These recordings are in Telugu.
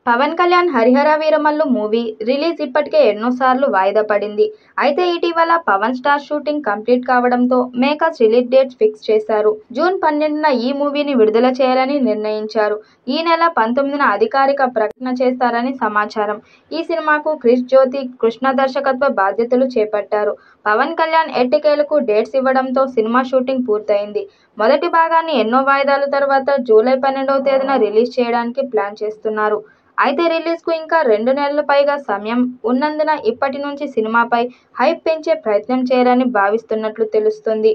పవన్ కళ్యాణ్ హరిహర వీరమల్లు మూవీ రిలీజ్ ఇప్పటికే ఎన్నోసార్లు వాయిదా పడింది. అయితే ఇటీవల పవన్ స్టార్ షూటింగ్ కంప్లీట్ కావడంతో మేకర్స్ రిలీజ్ డేట్స్ ఫిక్స్ చేశారు. జూన్ 12న ఈ మూవీని విడుదల చేయాలని నిర్ణయించారు. ఈ నెల 19న అధికారిక ప్రకటన చేస్తారని సమాచారం. ఈ సినిమాకు క్రిష్ జ్యోతి కృష్ణ దర్శకత్వ బాధ్యతలు చేపట్టారు. పవన్ కళ్యాణ్ ఎట్టకేలకు డేట్స్ ఇవ్వడంతో సినిమా షూటింగ్ పూర్తయింది. మొదటి భాగాన్ని ఎన్నో వాయిదాల తర్వాత జూలై 12వ తేదీన రిలీజ్ చేయడానికి ప్లాన్ చేస్తున్నారు. అయితే రిలీజ్కు ఇంకా 2 నెలల పైగా సమయం ఉన్నందున ఇప్పటి నుంచి సినిమాపై హైప్ పెంచే ప్రయత్నం చేయాలని భావిస్తున్నట్లు తెలుస్తుంది.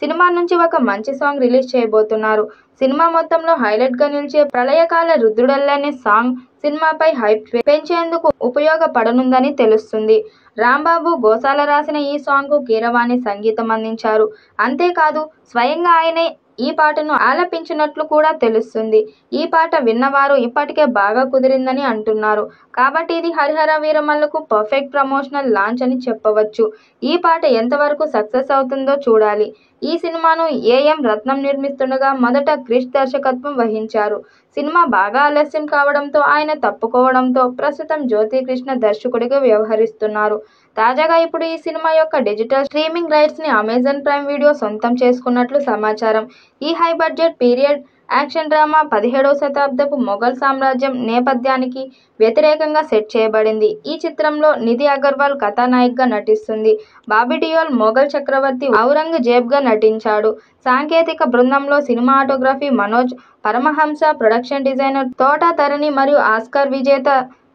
సినిమా నుంచి ఒక మంచి సాంగ్ రిలీజ్ చేయబోతున్నారు. సినిమా మొత్తంలో హైలైట్గా నిలిచే ప్రళయకాల రుద్రుడల్లనే సాంగ్ సినిమాపై హైప్ పెంచేందుకు ఉపయోగపడనుందని తెలుస్తుంది. రాంబాబు గోసాల రాసిన ఈ సాంగ్కు కీరవాణి సంగీతం అందించారు. అంతేకాదు స్వయంగా ఆయనే ఈ పాటను ఆలపించినట్లు కూడా తెలుస్తుంది. ఈ పాట విన్నవారు ఇప్పటికే బాగా కుదిరిందని అంటున్నారు. కాబట్టి ఇది హరిహర వీరమల్లుకు పర్ఫెక్ట్ ప్రమోషనల్ లాంచ్ అని చెప్పవచ్చు. ఈ పాట ఎంతవరకు సక్సెస్ అవుతుందో చూడాలి. ఈ సినిమాను ఏఎం రత్నం నిర్మిస్తుండగా మొదట క్రిష్ దర్శకత్వం వహించారు. సినిమా బాగా ఆలస్యం కావడంతో ఆయన తప్పుకోవడంతో ప్రస్తుతం జ్యోతి కృష్ణ దర్శకుడిగా వ్యవహరిస్తున్నారు. తాజాగా ఇప్పుడు ఈ సినిమా యొక్క డిజిటల్ స్ట్రీమింగ్ రైట్స్ ని అమెజాన్ ప్రైమ్ వీడియో సొంతం చేసుకున్నట్లు సమాచారం. ఈ high budget period action drama 17వ శతాబ్దపు మొఘల్ సామ్రాజ్యం నేపథ్యానికి వ్యతిరేకంగా సెట్ చేయబడింది. ఈ చిత్రంలో నిధి అగర్వాల్ కథానాయికగా నటిస్తుంది. బాబీ డియోల్ మొఘల్ చక్రవర్తి ఔరంగజేబ్గా నటించాడు. సాంకేతిక బృందంలో cinematography Manoj Paramahamsa, production designer Thota Tharani మరియు ఆస్కార్ విజేత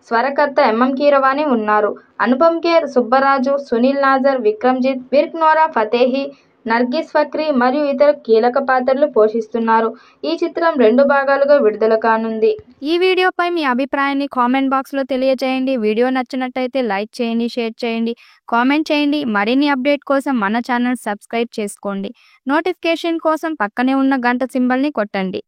స్వరకర్త ఎంఎం కీరవాణి ఉన్నారు. అనుపమ్ ఖేర్, సుబ్బరాజు, సునీల్ నాజర్, విక్రమ్జిత్, బిర్క్-నోరా ఫతేహి, నర్గిస్ ఫక్రీ మరియు ఇతర కీలక పాత్రలు పోషిస్తున్నారు. ఈ చిత్రం 2 భాగాలుగా విడుదల కానుంది. ఈ వీడియోపై మీ అభిప్రాయాన్ని కామెంట్ బాక్స్లో తెలియజేయండి. వీడియో నచ్చినట్టయితే లైక్ చేయండి, షేర్ చేయండి, కామెంట్ చేయండి. మరిన్ని అప్డేట్ కోసం మన ఛానల్ సబ్స్క్రైబ్ చేసుకోండి. నోటిఫికేషన్ కోసం పక్కనే ఉన్న గంట సింబల్ని కొట్టండి.